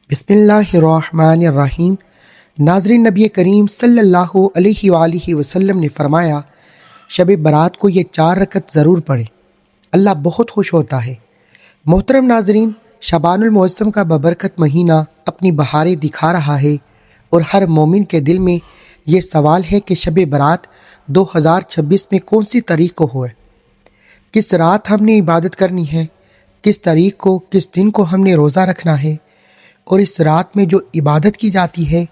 بسم اللہ الرحمن الرحیم۔ ناظرین، نبی کریم صلی اللہ علیہ وآلہ وسلم نے فرمایا، شب برات کو یہ 4 رکعت ضرور پڑھیں، اللہ بہت خوش ہوتا ہے۔ محترم ناظرین، شعبان المعظم کا ببرکت مہینہ اپنی بہاریں دکھا رہا ہے اور ہر مومن کے دل میں یہ سوال ہے کہ شب برات 2026 میں کون سی تاریخ کو ہوئے، کس رات ہم نے عبادت کرنی ہے، کس تاریخ کو، کس دن کو ہم نے روزہ رکھنا ہے، اور اس رات میں جو عبادت کی جاتی ہے،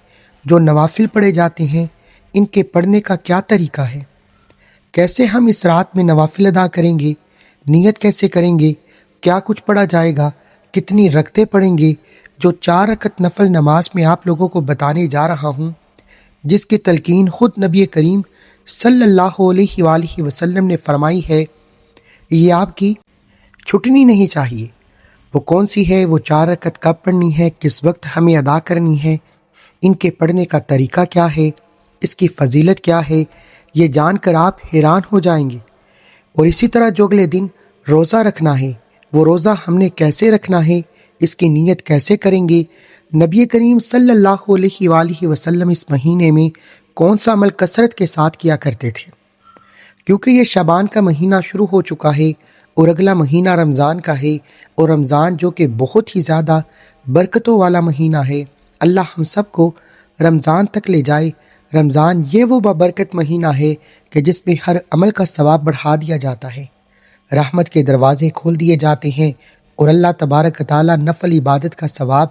جو نوافل پڑھے جاتے ہیں، ان کے پڑھنے کا کیا طریقہ ہے، کیسے ہم اس رات میں نوافل ادا کریں گے، نیت کیسے کریں گے، کیا کچھ پڑھا جائے گا، کتنی رکعتیں پڑھیں گے، جو 4 رکعت نفل نماز میں آپ لوگوں کو بتانے جا رہا ہوں، جس کی تلقین خود نبی کریم صلی اللہ علیہ وآلہ وسلم نے فرمائی ہے، یہ آپ کی چھٹنی نہیں چاہیے۔ وہ کون سی ہے، وہ 4 رکعت کب پڑھنی ہے، کس وقت ہمیں ادا کرنی ہے، ان کے پڑھنے کا طریقہ کیا ہے، اس کی فضیلت کیا ہے، یہ جان کر آپ حیران ہو جائیں گے۔ اور اسی طرح جو اگلے دن روزہ رکھنا ہے، وہ روزہ ہم نے کیسے رکھنا ہے، اس کی نیت کیسے کریں گے، نبی کریم صلی اللہ علیہ وآلہ وسلم اس مہینے میں کون سا عمل کثرت کے ساتھ کیا کرتے تھے، کیونکہ یہ شعبان کا مہینہ شروع ہو چکا ہے اور اگلا مہینہ رمضان کا ہے، اور رمضان جو کہ بہت ہی زیادہ برکتوں والا مہینہ ہے۔ اللہ ہم سب کو رمضان تک لے جائے۔ رمضان یہ وہ بابرکت مہینہ ہے کہ جس میں ہر عمل کا ثواب بڑھا دیا جاتا ہے، رحمت کے دروازے کھول دیے جاتے ہیں، اور اللہ تبارک تعالیٰ نفل عبادت کا ثواب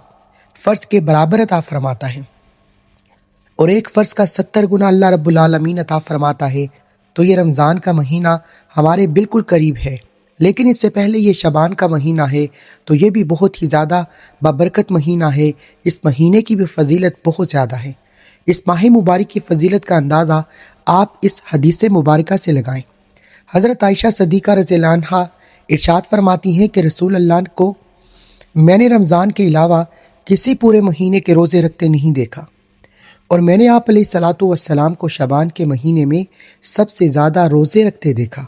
فرض کے برابر عطا فرماتا ہے، اور ایک فرض کا 70 گنا اللہ رب العالمین عطا فرماتا ہے۔ تو یہ رمضان کا مہینہ ہمارے بالکل قریب ہے، لیکن اس سے پہلے یہ شعبان کا مہینہ ہے، تو یہ بھی بہت ہی زیادہ بابرکت مہینہ ہے۔ اس مہینے کی بھی فضیلت بہت زیادہ ہے۔ اس ماہ مبارک کی فضیلت کا اندازہ آپ اس حدیث مبارکہ سے لگائیں۔ حضرت عائشہ صدیقہ رضی اللہ عنہا ارشاد فرماتی ہیں کہ رسول اللہ کو میں نے رمضان کے علاوہ کسی پورے مہینے کے روزے رکھتے نہیں دیکھا، اور میں نے آپ علیہ الصلاۃ والسلام کو شعبان کے مہینے میں سب سے زیادہ روزے رکھتے دیکھا۔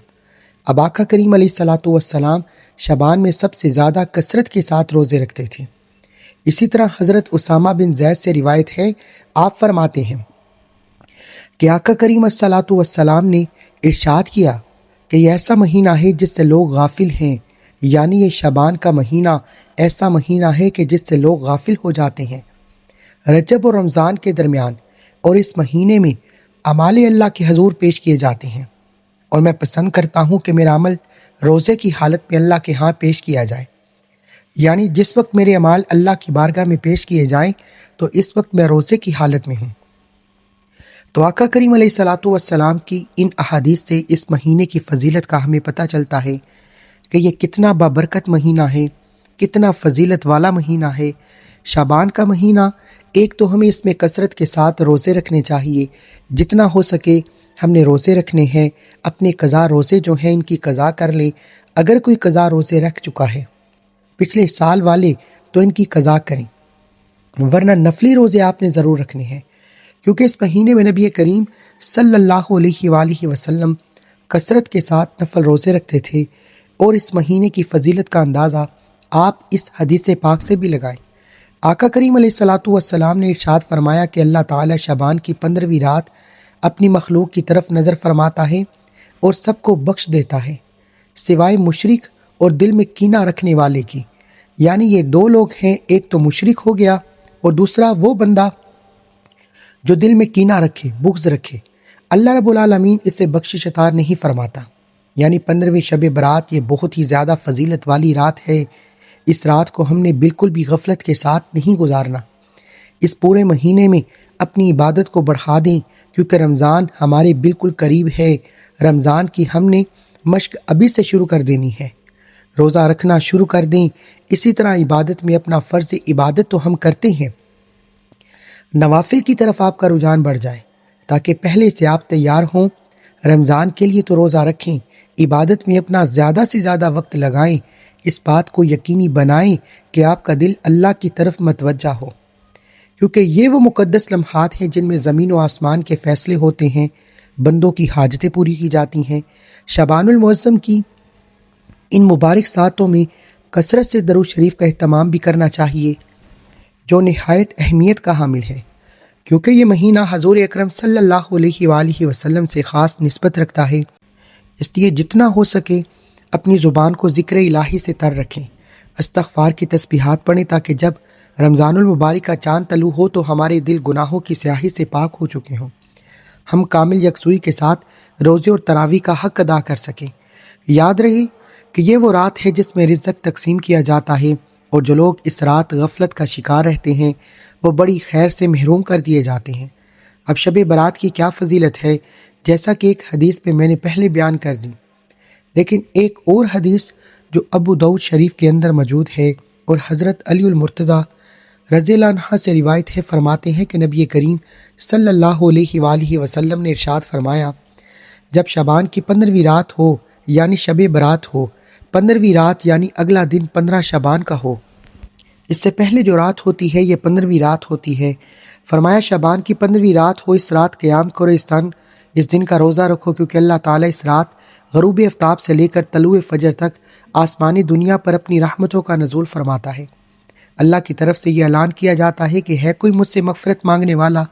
اب آقا کریم علیہ الصلاۃ والسلام شعبان میں سب سے زیادہ کثرت کے ساتھ روزے رکھتے تھے۔ اسی طرح حضرت اسامہ بن زید سے روایت ہے، آپ فرماتے ہیں کہ آقا کریم علیہ الصلاۃ والسلام نے ارشاد کیا کہ یہ ایسا مہینہ ہے جس سے لوگ غافل ہیں، یعنی یہ شعبان کا مہینہ ایسا مہینہ ہے کہ جس سے لوگ غافل ہو جاتے ہیں۔ رجب اور رمضان کے درمیان اور اس مہینے میں اعمال اللہ کے حضور پیش کیے جاتے ہیں، اور میں پسند کرتا ہوں کہ میرا عمل روزے کی حالت میں اللہ کے ہاں پیش کیا جائے، یعنی جس وقت میرے اعمال اللہ کی بارگاہ میں پیش کیے جائیں تو اس وقت میں روزے کی حالت میں ہوں۔ تو آقا کریم علیہ الصلاۃ والسلام کی ان احادیث سے اس مہینے کی فضیلت کا ہمیں پتہ چلتا ہے کہ یہ کتنا بابرکت مہینہ ہے، کتنا فضیلت والا مہینہ ہے۔ شعبان کا مہینہ، ایک تو ہمیں اس میں کثرت کے ساتھ روزے رکھنے چاہیے، جتنا ہو سکے ہم نے روزے رکھنے ہیں۔ اپنے قضا روزے جو ہیں ان کی قضا کر لیں، اگر کوئی قضا روزے رکھ چکا ہے پچھلے سال والے تو ان کی قضا کریں، ورنہ نفلی روزے آپ نے ضرور رکھنے ہیں، کیونکہ اس مہینے میں نبی کریم صلی اللہ علیہ وآلہ وسلم کثرت کے ساتھ نفل روزے رکھتے تھے، اور اس مہینے کی فضیلت کا اندازہ آپ اس حدیث پاک سے بھی لگائیں۔ آقا کریم علیہ الصلاۃ والسلام نے ارشاد فرمایا کہ اللہ تعالیٰ شعبان کی 15ویں رات اپنی مخلوق کی طرف نظر فرماتا ہے اور سب کو بخش دیتا ہے، سوائے مشرک اور دل میں کینہ رکھنے والے کی۔ یعنی یہ 2 لوگ ہیں، ایک تو مشرک ہو گیا اور دوسرا وہ بندہ جو دل میں کینہ رکھے، بغض رکھے۔ اللہ رب العالمین اسے بخشش عطا نہیں فرماتا۔ یعنی 15ویں شب برات یہ بہت ہی زیادہ فضیلت والی رات ہے۔ اس رات کو ہم نے بالکل بھی غفلت کے ساتھ نہیں گزارنا۔ اس پورے مہینے میں اپنی عبادت کو بڑھا دیں، کیونکہ رمضان ہمارے بالکل قریب ہے۔ رمضان کی ہم نے مشق ابھی سے شروع کر دینی ہے، روزہ رکھنا شروع کر دیں۔ اسی طرح عبادت میں اپنا فرض عبادت تو ہم کرتے ہیں، نوافل کی طرف آپ کا رجحان بڑھ جائے تاکہ پہلے سے آپ تیار ہوں۔ رمضان کے لیے تو روزہ رکھیں، عبادت میں اپنا زیادہ سے زیادہ وقت لگائیں، اس بات کو یقینی بنائیں کہ آپ کا دل اللہ کی طرف متوجہ ہو، کیونکہ یہ وہ مقدس لمحات ہیں جن میں زمین و آسمان کے فیصلے ہوتے ہیں، بندوں کی حاجتیں پوری کی جاتی ہیں۔ شعبان المعظم کی ان مبارک ساعتوں میں کثرت سے درود شریف کا اہتمام بھی کرنا چاہیے، جو نہایت اہمیت کا حامل ہے، کیونکہ یہ مہینہ حضور اکرم صلی اللہ علیہ وآلہ وسلم سے خاص نسبت رکھتا ہے۔ اس لیے جتنا ہو سکے اپنی زبان کو ذکر الہی سے تر رکھیں، استغفار کی تسبیحات پڑھیں، تاکہ جب رمضان المبارک کا چاند طلوع ہو تو ہمارے دل گناہوں کی سیاہی سے پاک ہو چکے ہوں، ہم کامل یکسوئی کے ساتھ روزے اور تراویح کا حق ادا کر سکیں۔ یاد رہے کہ یہ وہ رات ہے جس میں رزق تقسیم کیا جاتا ہے، اور جو لوگ اس رات غفلت کا شکار رہتے ہیں وہ بڑی خیر سے محروم کر دیے جاتے ہیں۔ اب شب برات کی کیا فضیلت ہے، جیسا کہ ایک حدیث میں نے پہلے بیان کر دی، لیکن ایک اور حدیث جو ابو داؤد شریف کے اندر موجود ہے اور حضرت علی المرتضیٰ رضی اللہ عنہ سے روایت ہے، فرماتے ہیں کہ نبی کریم صلی اللہ علیہ وآلہ وسلم نے ارشاد فرمایا، جب شعبان کی 15ویں رات ہو یعنی شب برات ہو، 15ویں رات یعنی اگلا دن 15 شعبان کا ہو، اس سے پہلے جو رات ہوتی ہے یہ 15ویں رات ہوتی ہے، فرمایا شعبان کی 15ویں رات ہو، اس رات قیام کرو، اس دن کا روزہ رکھو، کیونکہ اللہ تعالیٰ اس رات غروب آفتاب سے لے کر طلوع فجر تک آسمانی دنیا پر اپنی رحمتوں کا نزول فرماتا ہے۔ اللہ کی طرف سے یہ اعلان کیا جاتا ہے کہ ہے کوئی مجھ سے مغفرت مانگنے والا،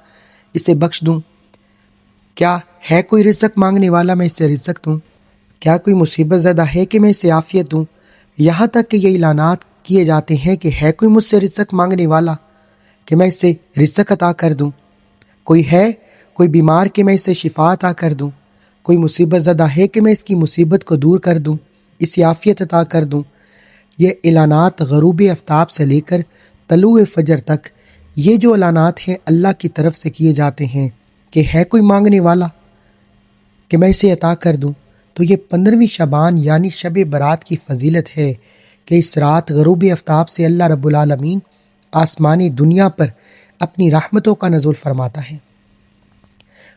اسے بخش دوں، کیا ہے کوئی رزق مانگنے والا، میں اسے رزق دوں، کیا کوئی مصیبت زدہ ہے کہ میں اسے عافیت دوں، یہاں تک کہ یہ اعلانات کیے جاتے ہیں کہ ہے کوئی مجھ سے رزق مانگنے والا کہ میں اسے رزق عطا کر دوں، کوئی بیمار کہ میں اسے شفا عطا کر دوں، کوئی مصیبت زدہ ہے کہ میں اس کی مصیبت کو دور کر دوں، اسے عافیت عطا کر دوں۔ یہ اعلانات غروب آفتاب سے لے کر طلوع فجر تک، یہ جو اعلانات ہیں اللہ کی طرف سے کیے جاتے ہیں کہ ہے کوئی مانگنے والا کہ میں اسے عطا کر دوں، تو یہ 15ویں شعبان یعنی شب برات کی فضیلت ہے کہ اس رات غروب آفتاب سے اللہ رب العالمین آسمانی دنیا پر اپنی رحمتوں کا نزول فرماتا ہے۔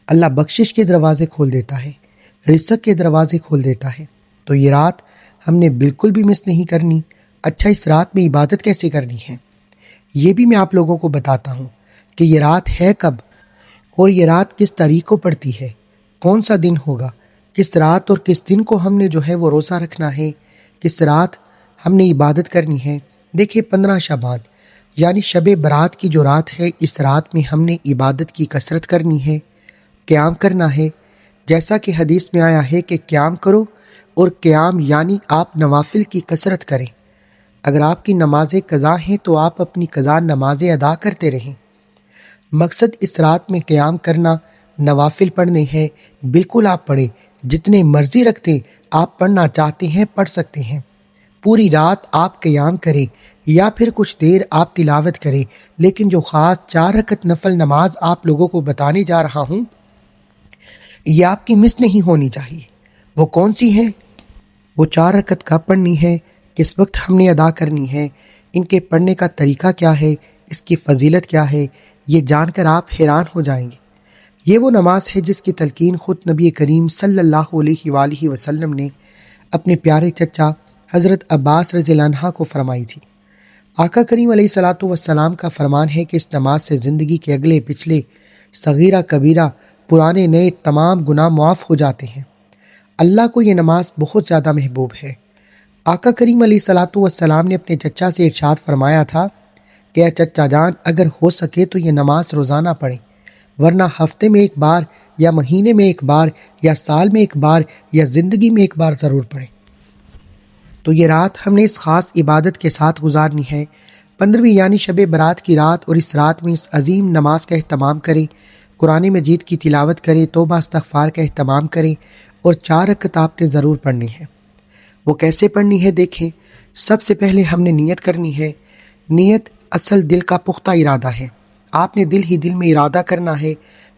اللہ بخشش کے دروازے کھول دیتا ہے، رزق کے دروازے کھول دیتا ہے، تو یہ رات ہم نے بالکل بھی مس نہیں کرنی۔ اچھا، اس رات میں عبادت کیسے کرنی ہے یہ بھی میں آپ لوگوں کو بتاتا ہوں کہ یہ رات ہے کب، اور یہ رات کس تاریخ کو پڑتی ہے، کون سا دن ہوگا، کس رات اور کس دن کو ہم نے جو ہے وہ روزہ رکھنا ہے، کس رات ہم نے عبادت کرنی ہے۔ دیکھیں 15 شعبان یعنی شب برات کی جو رات ہے، اس رات میں ہم نے عبادت کی کثرت کرنی ہے، قیام کرنا ہے، جیسا کہ حدیث میں آیا ہے کہ قیام کرو، اور قیام یعنی آپ نوافل کی کثرت کریں۔ اگر آپ کی نمازیں قضا ہیں تو آپ اپنی قضا نمازیں ادا کرتے رہیں۔ مقصد اس رات میں قیام کرنا، نوافل پڑھنے ہیں، بالکل آپ پڑھیں، جتنے مرضی رکھتے آپ پڑھنا چاہتے ہیں پڑھ سکتے ہیں، پوری رات آپ قیام کریں یا پھر کچھ دیر آپ تلاوت کریں، لیکن جو خاص 4 رکعت نفل نماز آپ لوگوں کو بتانے جا رہا ہوں یہ آپ کی مس نہیں ہونی چاہیے۔ وہ کون سی ہے؟ وہ 4 رکعت کب پڑھنی ہے، کس وقت ہم نے ادا کرنی ہے، ان کے پڑھنے کا طریقہ کیا ہے، اس کی فضیلت کیا ہے، یہ جان کر آپ حیران ہو جائیں گے۔ یہ وہ نماز ہے جس کی تلقین خود نبی کریم صلی اللہ علیہ وآلہ وسلم نے اپنے پیارے چچا حضرت عباس رضی اللہ عنہ کو فرمائی تھی۔ آقا کریم علیہ الصلوۃ والسلام کا فرمان ہے کہ اس نماز سے زندگی کے اگلے پچھلے صغیرہ کبیرہ پرانے نئے تمام گناہ معاف ہو جاتے ہیں۔ اللہ کو یہ نماز بہت زیادہ محبوب ہے۔ آقا کریم علیہ الصلوۃ والسلام نے اپنے چچا سے ارشاد فرمایا تھا کہ اے چچا جان، اگر ہو سکے تو یہ نماز روزانہ پڑھیں، ورنہ ہفتے میں ایک بار یا مہینے میں ایک بار یا سال میں ایک بار یا زندگی میں ایک بار ضرور پڑھیں۔ تو یہ رات ہم نے اس خاص عبادت کے ساتھ گزارنی ہے، 15ویں یعنی شب برات کی رات، اور اس رات میں اس عظیم نماز کا اہتمام کریں، قرآن مجید کی تلاوت کریں، توبہ استغفار کا اہتمام کریں، اور 4 رکعت آپ نے ضرور پڑھنی ہے۔ وہ کیسے پڑھنی ہے دیکھیں۔ سب سے پہلے ہم نے نیت کرنی ہے۔ نیت اصل دل کا پختہ ارادہ ہے۔ آپ نے دل ہی دل میں ارادہ کرنا ہے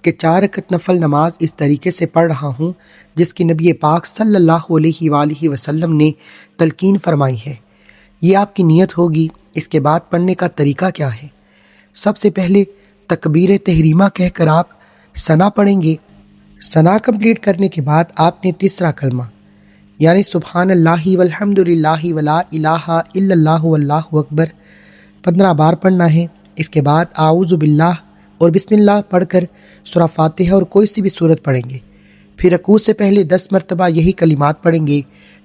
کہ 4 رکعت نفل نماز اس طریقے سے پڑھ رہا ہوں جس کی نبی پاک صلی اللہ علیہ وآلہ وسلم نے تلقین فرمائی ہے۔ یہ آپ کی نیت ہوگی۔ اس کے بعد پڑھنے کا طریقہ کیا ہے؟ سب سے پہلے تکبیر تحریمہ کہہ کر آپ ثنا پڑھیں گے۔ ثنا کمپلیٹ کرنے کے بعد آپ نے تیسرا کلمہ یعنی سبحان اللہ والحمد للہ ولا الہ الا اللہ واللہ اکبر 15 بار پڑھنا ہے۔ اس کے بعد اعوذ باللہ اور بسم اللہ پڑھ کر سورہ فاتحہ اور کوئی سی بھی سورت پڑھیں گے۔ پھر رکوع سے پہلے 10 مرتبہ یہی کلمات پڑھیں گے۔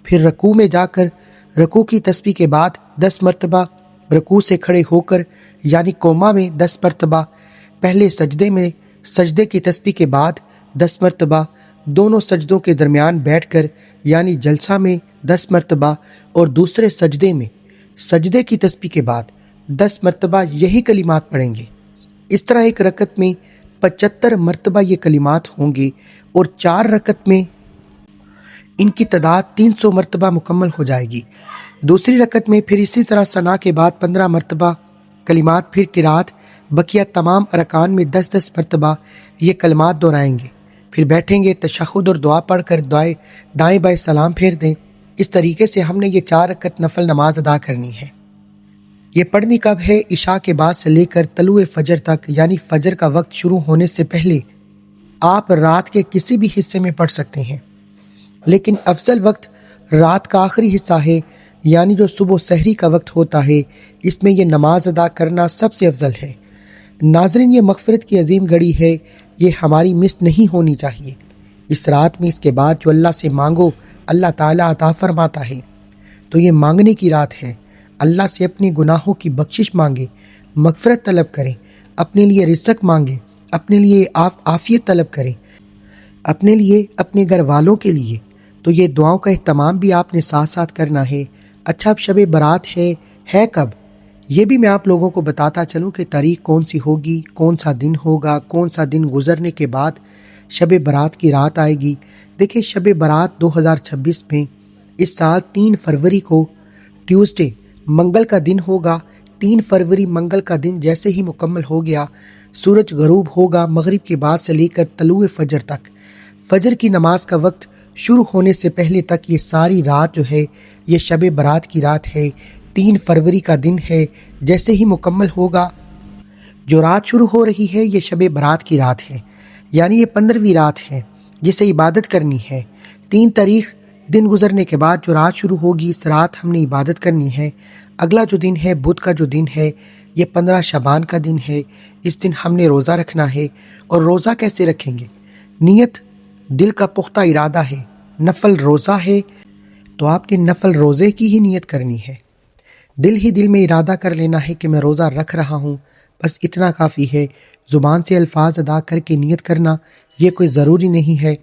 پھر رکوع میں جا کر رکوع کی تسبیح کے بعد 10 مرتبہ رکوع سے کھڑے ہو کر یعنی کوما میں 10 مرتبہ، پہلے سجدے میں سجدے کی تسبیح کے بعد 10 مرتبہ، دونوں سجدوں کے درمیان بیٹھ کر یعنی جلسہ میں 10 مرتبہ اور دوسرے سجدے میں سجدے کی تسبیح کے بعد 10 مرتبہ یہی کلمات پڑھیں گے۔ اس طرح ایک رکعت میں 75 مرتبہ یہ کلمات ہوں گے اور 4 رکعت میں ان کی تعداد 300 مرتبہ مکمل ہو جائے گی۔ دوسری رکعت میں پھر اسی طرح ثنا کے بعد 15 مرتبہ کلمات، پھر قرات، بقیہ تمام ارکان میں 10 مرتبہ یہ کلمات دہرائیں گے، پھر بیٹھیں گے، تشہد اور دعا پڑھ کر دائیں بائیں سلام پھیر دیں۔ اس طریقے سے ہم نے یہ 4 رکعت نفل نماز ادا کرنی ہے۔ یہ پڑھنی کب ہے؟ عشاء کے بعد سے لے کر طلوع فجر تک، یعنی فجر کا وقت شروع ہونے سے پہلے آپ رات کے کسی بھی حصے میں پڑھ سکتے ہیں، لیکن افضل وقت رات کا آخری حصہ ہے، یعنی جو صبح سحری کا وقت ہوتا ہے، اس میں یہ نماز ادا کرنا سب سے افضل ہے۔ ناظرین، یہ مغفرت کی عظیم گھڑی ہے، یہ ہماری مس نہیں ہونی چاہیے۔ اس رات میں اس کے بعد جو اللہ سے مانگو اللہ تعالیٰ عطا فرماتا ہے، تو یہ مانگنے کی رات ہے۔ اللہ سے اپنے گناہوں کی بخشش مانگے، مغفرت طلب کریں، اپنے لیے رزق مانگیں، اپنے لیے عافیت طلب کریں، اپنے لیے، اپنے گھر والوں کے لیے۔ تو یہ دعاؤں کا اہتمام بھی آپ نے ساتھ ساتھ کرنا ہے۔ اچھا، اب شب برات ہے کب؟ یہ بھی میں آپ لوگوں کو بتاتا چلوں کہ تاریخ کون سی ہوگی، کون سا دن ہوگا، کون سا دن گزرنے کے بعد شب برات کی رات آئے گی۔ دیکھیں، شب برات 2026 میں اس سال 3 فروری کو ٹیوزڈے منگل کا دن ہوگا۔ 3 فروری منگل کا دن جیسے ہی مکمل ہو گیا، سورج غروب ہوگا مغرب کے بعد سے لے کر طلوع فجر تک۔ فجر کی نماز کا وقت شروع ہونے سے پہلے تک یہ ساری رات جو ہے یہ شب برات کی رات ہے۔ 3 فروری کا دن ہے، جیسے ہی مکمل ہوگا جو رات شروع ہو رہی ہے یہ شب برات کی رات ہے، یعنی یہ 15ویں رات ہے جسے عبادت کرنی ہے۔ 3 تاریخ دن گزرنے کے بعد جو رات شروع ہوگی اس رات ہم نے عبادت کرنی ہے۔ اگلا جو دن ہے بدھ کا جو دن ہے یہ 15 شعبان کا دن ہے۔ اس دن ہم نے روزہ رکھنا ہے۔ اور روزہ کیسے رکھیں گے؟ نیت دل کا پختہ ارادہ ہے، نفل روزہ ہے تو آپ نے نفل روزے کی ہی نیت کرنی ہے۔ دل ہی دل میں ارادہ کر لینا ہے کہ میں روزہ رکھ رہا ہوں، بس اتنا کافی ہے۔ زبان سے الفاظ ادا کر کے نیت کرنا یہ کوئی ضروری نہیں ہے۔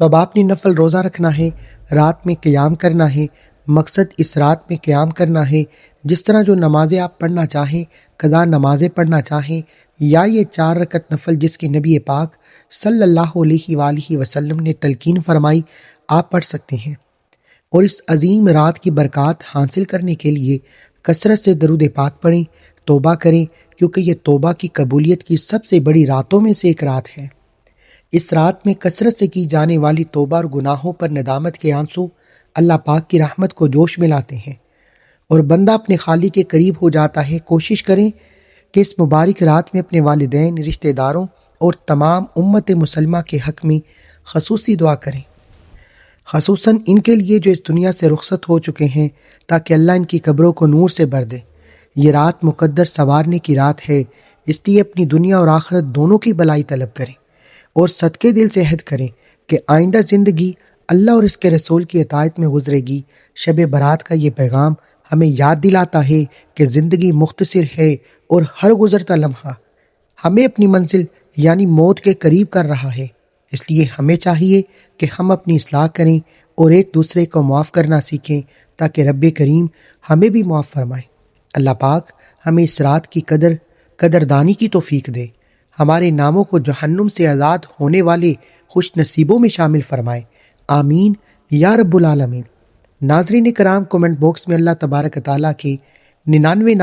تو اب آپ نے نفل روزہ رکھنا ہے، رات میں قیام کرنا ہے۔ مقصد اس رات میں قیام کرنا ہے، جس طرح جو نمازیں آپ پڑھنا چاہیں، قضا نمازیں پڑھنا چاہیں، یا یہ 4 رکعت نفل جس کی نبی پاک صلی اللہ علیہ وآلہ وسلم نے تلقین فرمائی، آپ پڑھ سکتے ہیں۔ اور اس عظیم رات کی برکات حاصل کرنے کے لیے کثرت سے درود پاک پڑھیں، توبہ کریں، کیونکہ یہ توبہ کی قبولیت کی سب سے بڑی راتوں میں سے ایک رات ہے۔ اس رات میں کثرت سے کی جانے والی توبہ اور گناہوں پر ندامت کے آنسو اللہ پاک کی رحمت کو جوش میں لاتے ہیں اور بندہ اپنے خالق کے قریب ہو جاتا ہے۔ کوشش کریں کہ اس مبارک رات میں اپنے والدین، رشتہ داروں اور تمام امت مسلمہ کے حق میں خصوصی دعا کریں، خصوصاً ان کے لیے جو اس دنیا سے رخصت ہو چکے ہیں، تاکہ اللہ ان کی قبروں کو نور سے بھر دے۔ یہ رات مقدر سنوارنے کی رات ہے، اس لیے اپنی دنیا اور آخرت دونوں کی بھلائی طلب کریں اور صدقے دل سے عہد کریں کہ آئندہ زندگی اللہ اور اس کے رسول کی اطاعت میں گزرے گی۔ شب برات کا یہ پیغام ہمیں یاد دلاتا ہے کہ زندگی مختصر ہے اور ہر گزرتا لمحہ ہمیں اپنی منزل یعنی موت کے قریب کر رہا ہے۔ اس لیے ہمیں چاہیے کہ ہم اپنی اصلاح کریں اور ایک دوسرے کو معاف کرنا سیکھیں تاکہ رب کریم ہمیں بھی معاف فرمائے۔ اللہ پاک ہمیں اس رات کی قدردانی کی توفیق دے، ہمارے ناموں کو جہنم سے آزاد ہونے والے خوش نصیبوں میں شامل فرمائے، آمین یا رب العالمین۔ ناظرین کرام، کومنٹ باکس میں اللہ تبارک تعالیٰ کے 99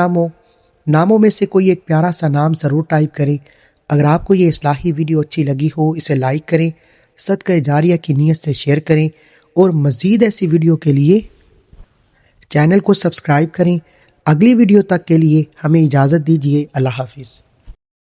ناموں میں سے کوئی ایک پیارا سا نام ضرور ٹائپ کریں۔ اگر آپ کو یہ اصلاحی ویڈیو اچھی لگی ہو اسے لائک کریں، صدقہ جاریہ کی نیت سے شیئر کریں اور مزید ایسی ویڈیو کے لیے چینل کو سبسکرائب کریں۔ اگلی ویڈیو تک کے لیے ہمیں اجازت دیجیے۔ اللہ حافظ۔